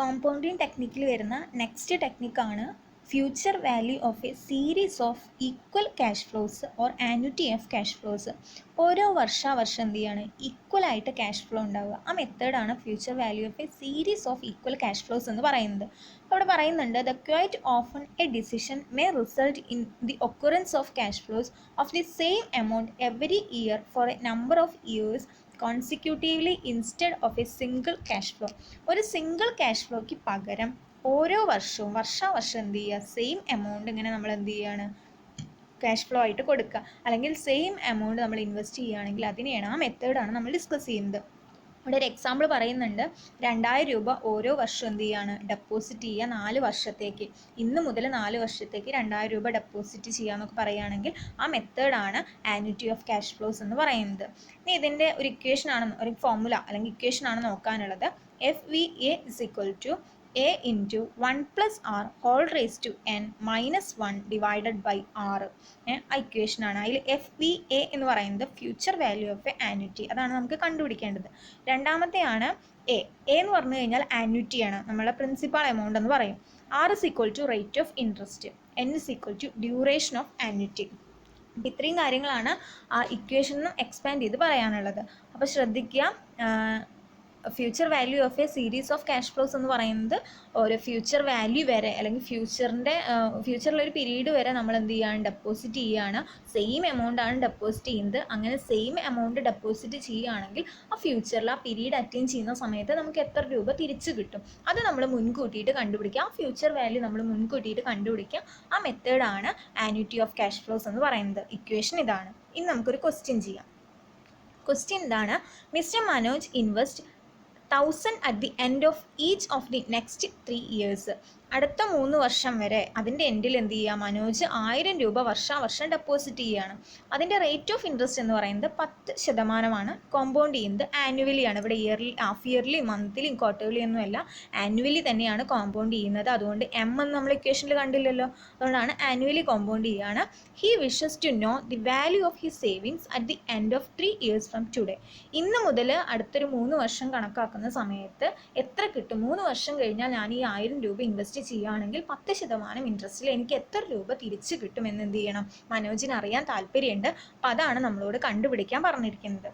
Compounding ടെക്നിക്കിൽ വരുന്ന next ടെക്നിക്കാണ് future value of a series of equal cash flows or annuity of cash flows. ഓരോ വർഷം എന്ത് ചെയ്യാണ് ഈക്വലായിട്ട് ക്യാഷ് ഫ്ലോ ഉണ്ടാവുക. ആ മെത്തേഡാണ് future value of a series of equal cash flows എന്ന് പറയുന്നത്. അവിടെ പറയുന്നുണ്ട് the quite often a decision may result in the occurrence of cash flows of the same amount every year for a number of years consecutively instead of a single cash flow. ഒരു single cash ഫ്ലോയ്ക്ക് പകരം ഓരോ വർഷവും വർഷം എന്ത് ചെയ്യുക, same amount ഇങ്ങനെ നമ്മൾ എന്ത് ചെയ്യുകയാണ് ക്യാഷ് ഫ്ലോ ആയിട്ട് കൊടുക്കുക, അല്ലെങ്കിൽ സെയിം എമൗണ്ട് നമ്മൾ ഇൻവെസ്റ്റ് ചെയ്യുകയാണെങ്കിൽ അതിനെയാണ്, ആ മെത്തേഡാണ് നമ്മൾ ഡിസ്കസ് ചെയ്യുന്നത്. ഇവിടെ ഒരു എക്സാമ്പിൾ പറയുന്നുണ്ട്. 2000 രൂപ ഓരോ വർഷം എന്ത് ചെയ്യാണ് ഡെപ്പോസിറ്റ് ചെയ്യുക 4 വർഷത്തേക്ക്. ഇന്ന് മുതൽ 4 വർഷത്തേക്ക് 2000 രൂപ ഡെപ്പോസിറ്റ് ചെയ്യുക എന്നൊക്കെ പറയുകയാണെങ്കിൽ ആ മെത്തേഡാണ് ആന്വിറ്റി ഓഫ് ക്യാഷ് ഫ്ലോസ് എന്ന് പറയുന്നത്. ഇനി ഇതിൻ്റെ ഒരു ഇക്വേഷനാണ്, ഒരു ഫോർമുല അല്ലെങ്കിൽ ഇക്വേഷനാണ് നോക്കാനുള്ളത്. FVA is equal to A into 1 plus R whole raised to n minus 1 divided by R. ആ ഇക്വേഷനാണ്. അതിൽ FVA എന്ന് പറയുന്നത് future value of A annuity, അതാണ് നമുക്ക് കണ്ടുപിടിക്കേണ്ടത്. രണ്ടാമത്തെയാണ് A എന്ന് പറഞ്ഞു കഴിഞ്ഞാൽ ആന്വിറ്റിയാണ്, നമ്മളെ പ്രിൻസിപ്പൽ എമൗണ്ട് എന്ന് പറയും. R is equal to rate of interest, N is equal to duration of annuity. അപ്പം ഇത്രയും കാര്യങ്ങളാണ് ആ ഇക്വേഷനും എക്സ്പാൻഡ് ചെയ്ത് പറയാനുള്ളത്. അപ്പോൾ ശ്രദ്ധിക്കുക, future value of a series of cash flows എന്ന് പറയുന്നത് ഒരു ഫ്യൂച്ചർ വാല്യൂ വരെ, അല്ലെങ്കിൽ ഫ്യൂച്ചറിലൊരു പീരീഡ് വരെ നമ്മൾ എന്ത് ചെയ്യുകയാണ് ഡെപ്പോസിറ്റ് ചെയ്യുകയാണ്. സെയിം എമൗണ്ട് ആണ് ഡെപ്പോസിറ്റ് ചെയ്യുന്നത്. അങ്ങനെ സെയിം എമൗണ്ട് ഡെപ്പോസിറ്റ് ചെയ്യുകയാണെങ്കിൽ ആ ഫ്യൂച്ചറിൽ ആ പീരീഡ് അറ്റൈൻ ചെയ്യുന്ന സമയത്ത് നമുക്ക് എത്ര രൂപ തിരിച്ചു കിട്ടും, അത് നമ്മൾ മുൻകൂട്ടിയിട്ട് കണ്ടുപിടിക്കുക. ആ ഫ്യൂച്ചർ വാല്യൂ നമ്മൾ മുൻകൂട്ടിയിട്ട് കണ്ടുപിടിക്കുക. ആ മെത്തേഡാണ് ആന്വിറ്റി ഓഫ് ക്യാഷ് ഫ്ലോസ് എന്ന് പറയുന്നത്. ഇക്വേഷൻ ഇതാണ്. ഇനി നമുക്കൊരു ക്വസ്റ്റ്യൻ ചെയ്യാം. ക്വസ്റ്റ്യൻ ഇതാണ്: mister Manoj invest 1000 at the end of each of the next 3 years. അടുത്ത 3 വർഷം വരെ അതിൻ്റെ എൻഡിൽ എന്ത് ചെയ്യുക, മനോജ് 1000 രൂപ വർഷം ഡെപ്പോസിറ്റ് ചെയ്യുകയാണ്. അതിൻ്റെ റേറ്റ് ഓഫ് ഇൻട്രസ്റ്റ് എന്ന് പറയുന്നത് 10%. കോമ്പൗണ്ട് ചെയ്യുന്നത് ആനുവലി ആണ്. ഇവിടെ yearly, half yearly, monthly, quarterly ഒന്നുമല്ല, ആനുവലി തന്നെയാണ് കോമ്പൗണ്ട് ചെയ്യുന്നത്. അതുകൊണ്ട് M എന്ന് നമ്മൾ ഇക്വേഷനിൽ കണ്ടില്ലല്ലോ, അതുകൊണ്ടാണ് ആനുവലി കോമ്പൗണ്ട് ചെയ്യുകയാണ്. He wishes to know the value of his savings at the end of 3 years from today. ഇന്ന് മുതൽ അടുത്തൊരു 3 വർഷം കണക്കാക്കുന്ന സമയത്ത് എത്ര കിട്ടും, 3 വർഷം കഴിഞ്ഞാൽ ഞാൻ ഈ 1000 രൂപ ഇൻവെസ്റ്റ് ചെയ്യുകയാണെങ്കിൽ 10% ഇൻട്രസ്റ്റിൽ എനിക്ക് എത്ര രൂപ തിരിച്ചു കിട്ടുമെന്ന് എന്ത് ചെയ്യണം, മനോജിന് അറിയാൻ താല്പര്യമുണ്ട്. അപ്പം അതാണ് നമ്മളോട് കണ്ടുപിടിക്കാൻ പറഞ്ഞിരിക്കുന്നത്.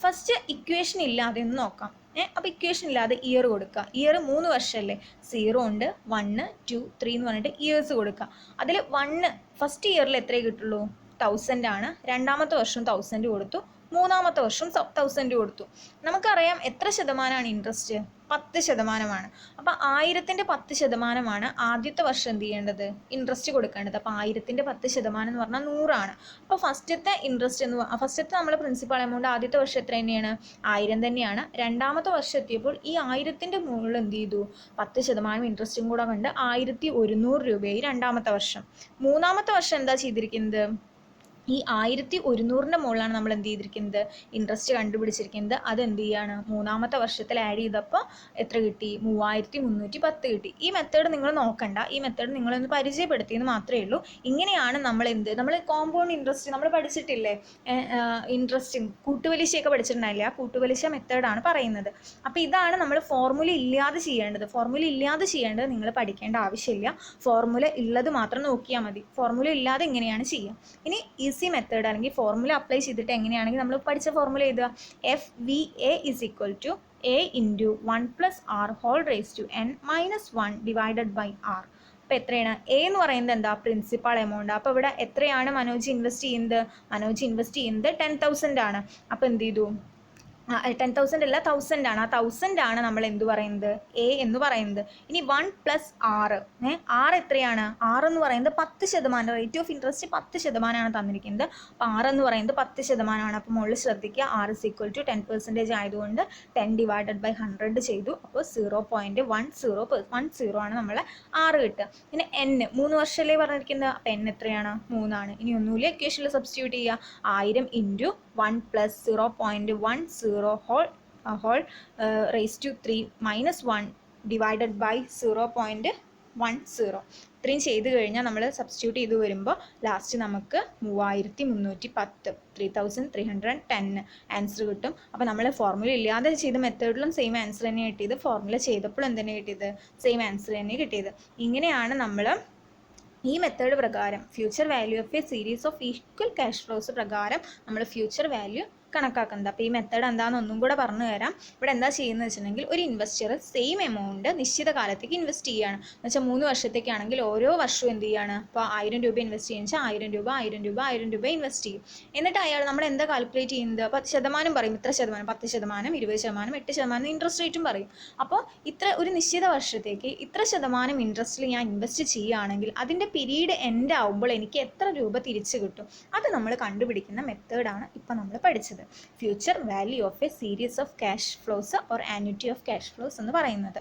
ഫസ്റ്റ് ഇക്വേഷൻ ഇല്ലാതെ ഒന്ന് നോക്കാം. അപ്പോൾ ഇക്വേഷൻ ഇല്ലാതെ ഇയർ കൊടുക്കുക. ഇയർ 3 വർഷമല്ലേ, 0 ഉണ്ട്, 1, 2, 3 എന്ന് പറഞ്ഞിട്ട് ഇയേഴ്സ് കൊടുക്കുക. അതിൽ 1 ഫസ്റ്റ് ഇയറിൽ എത്രയേ കിട്ടുള്ളൂ, 1000 ആണ്. രണ്ടാമത്തെ വർഷം 1000 കൊടുത്തു, മൂന്നാമത്തെ വർഷം 1000 കൊടുത്തു. നമുക്കറിയാം എത്ര ശതമാനമാണ് ഇൻട്രസ്റ്റ്, 10%. അപ്പോൾ 1000ൻ്റെ 10% ആദ്യത്തെ വർഷം എന്ത് ചെയ്യേണ്ടത്, ഇൻട്രസ്റ്റ് കൊടുക്കേണ്ടത്. അപ്പോൾ 1000ൻ്റെ 10% എന്ന് പറഞ്ഞാൽ 100 ആണ്. അപ്പോൾ ഫസ്റ്റത്തെ ഇൻട്രസ്റ്റ് ഫസ്റ്റത്തെ നമ്മുടെ പ്രിൻസിപ്പൽ എമൗണ്ട് ആദ്യത്തെ വർഷം എത്ര തന്നെയാണ്, 1000 തന്നെയാണ്. രണ്ടാമത്തെ വർഷം എത്തിയപ്പോൾ ഈ 1000ൻ്റെ മുകളിൽ എന്ത് ചെയ്തു, 10% ഇൻട്രസ്റ്റും കൂടെ കണ്ട് 1100 രൂപയായി രണ്ടാമത്തെ വർഷം. മൂന്നാമത്തെ വർഷം എന്താ ചെയ്തിരിക്കുന്നത്, ഈ 1100ൻ്റെ മുകളിലാണ് നമ്മൾ എന്ത് ചെയ്തിരിക്കുന്നത്, ഇൻട്രസ്റ്റ് കണ്ടുപിടിച്ചിരിക്കുന്നത്. അത് എന്ത് ചെയ്യാണ്, മൂന്നാമത്തെ വർഷത്തിൽ ആഡ് ചെയ്തപ്പോൾ എത്ര കിട്ടി, 3310 കിട്ടി. ഈ മെത്തേഡ് നിങ്ങൾ നോക്കണ്ട, ഈ മെത്തേഡ് നിങ്ങളൊന്ന് പരിചയപ്പെടുത്തിയെന്ന് മാത്രമേ ഉള്ളൂ. ഇങ്ങനെയാണ് നമ്മൾ കോമ്പൗണ്ട് ഇൻട്രസ്റ്റ് നമ്മൾ പഠിച്ചിട്ടില്ലേ, ഇൻട്രസ്റ്റ് കൂട്ടുപലിശയൊക്കെ പഠിച്ചിട്ടുണ്ടായില്ലേ, ആ കൂട്ടുപലിശ മെത്തേഡാണ് പറയുന്നത്. അപ്പോൾ ഇതാണ് നമ്മൾ ഫോർമുല ഇല്ലാതെ ചെയ്യേണ്ടത്. ഫോർമുല ഇല്ലാതെ ചെയ്യേണ്ടത് നിങ്ങൾ പഠിക്കേണ്ട ആവശ്യമില്ല, ഫോർമുല ഉള്ളത് മാത്രം നോക്കിയാൽ മതി. ഫോർമുല ഇല്ലാതെ ഇങ്ങനെയാണ് ചെയ്യുക. ഇനി ഈസി മെത്തേഡ് അല്ലെങ്കിൽ ഫോർമുല അപ്ലൈ ചെയ്തിട്ട് എങ്ങനെയാണെങ്കിൽ നമ്മൾ പഠിച്ച ഫോർമുല എഴുതുക. FVA is equal to A into 1 plus R whole raised to n minus 1 divided by R. അപ്പോൾ എത്രയാണ്, A എന്ന് പറയുന്നത് എന്താ, പ്രിൻസിപ്പൽ എമൗണ്ട്. അപ്പോൾ ഇവിടെ എത്രയാണ് മനോജ് ഇൻവെസ്റ്റ് ചെയ്യുന്നത്, മനോജ് ഇൻവെസ്റ്റ് ചെയ്യുന്നത് 10,000 ആണ്. അപ്പോൾ എന്ത് ചെയ്തു, 10,000 അല്ല, 1000 ആണ്. ആ 1000 ആണ് നമ്മൾ എന്ത് പറയുന്നത്, A എന്ന് പറയുന്നത്. ഇനി 1 plus R, R എത്രയാണ്, R എന്ന് പറയുന്നത് 10%. റേറ്റ് ഓഫ് ഇൻട്രസ്റ്റ് 10% തന്നിരിക്കുന്നത്. അപ്പോൾ R എന്ന് പറയുന്നത് 10%. അപ്പോൾ മുകളിൽ ശ്രദ്ധിക്കുക, R is equal to 10% ആയതുകൊണ്ട് 10 divided by 100 ചെയ്തു. അപ്പോൾ 0.10 ആണ് നമ്മളെ R കിട്ടുക. പിന്നെ N 3 വർഷമല്ലേ പറഞ്ഞിരിക്കുന്നത്, അപ്പോൾ N എത്രയാണ്, 3 ആണ്. ഇനി ഒന്നുമില്ല, ഇക്വേഷനിൽ സബ്സ്റ്റിറ്റ്യൂട്ട് ചെയ്യുക. 1000 into 1 plus 0.10 whole raised to 3 minus 1 divided by 0.10 10. ഇത്രയും ചെയ്ത് കഴിഞ്ഞാൽ നമ്മൾ സബ്സ്റ്റിറ്റ്യൂട്ട് ചെയ്ത് വരുമ്പോൾ ലാസ്റ്റ് നമുക്ക് 3310 3310 ആൻസർ കിട്ടും. അപ്പോൾ നമ്മൾ ഫോർമുല ഇല്ലാതെ ചെയ്ത മെത്തേഡിലും സെയിം ആൻസർ തന്നെ കിട്ടിയത്, ഫോർമുല ചെയ്തപ്പോഴും എന്തെന്നെ കിട്ടിയത്, സെയിം ആൻസർ തന്നെ കിട്ടിയത്. ഇങ്ങനെയാണ് നമ്മൾ ഈ മെത്തേഡ് പ്രകാരം future value of a series of equal cash flows പ്രകാരം നമ്മൾ ഫ്യൂച്ചർ വാല്യൂ കണക്കാക്കുന്നത്. അപ്പോൾ ഈ മെത്തേഡ് എന്താണെന്ന് ഒന്നും കൂടെ പറഞ്ഞു തരാം. ഇവിടെ എന്താ ചെയ്യുന്നത് വെച്ചിട്ടുണ്ടെങ്കിൽ ഒരു ഇൻവെസ്റ്റർ സെയിം എമൗണ്ട് നിശ്ചിത കാലത്തേക്ക് ഇൻവെസ്റ്റ് ചെയ്യുകയാണ്. എന്ന് വെച്ചാൽ 3 വർഷത്തേക്കാണെങ്കിൽ ഓരോ വർഷവും എന്ത് ചെയ്യാണ്, അപ്പോൾ 1000 രൂപ ഇൻവെസ്റ്റ് ചെയ്യുക 1000 രൂപ ഇൻവെസ്റ്റ് ചെയ്യും. എന്നിട്ട് അയാൾ നമ്മൾ എന്താ കാൽക്കുലേറ്റ് ചെയ്യുന്നത്, 10% പറയും, ഇത്ര ശതമാനം, 10%, 20%, 8% ഇൻട്രസ്റ്റ് റേറ്റും പറയും. അപ്പോൾ ഇത്ര ഒരു നിശ്ചിത വർഷത്തേക്ക് ഇത്ര ശതമാനം ഇൻട്രസ്റ്റിൽ ഞാൻ ഇൻവെസ്റ്റ് ചെയ്യുകയാണെങ്കിൽ അതിൻ്റെ പീരീഡ് എൻഡ് ആവുമ്പോൾ എനിക്ക് എത്ര രൂപ തിരിച്ചു കിട്ടും, അത് നമ്മൾ കണ്ടുപിടിക്കുന്ന മെത്തേഡാണ് ഇപ്പം നമ്മൾ പഠിച്ചത്. Future value of a series of cash flows or annuity of cash flows എന്ന് പറയുന്നത്.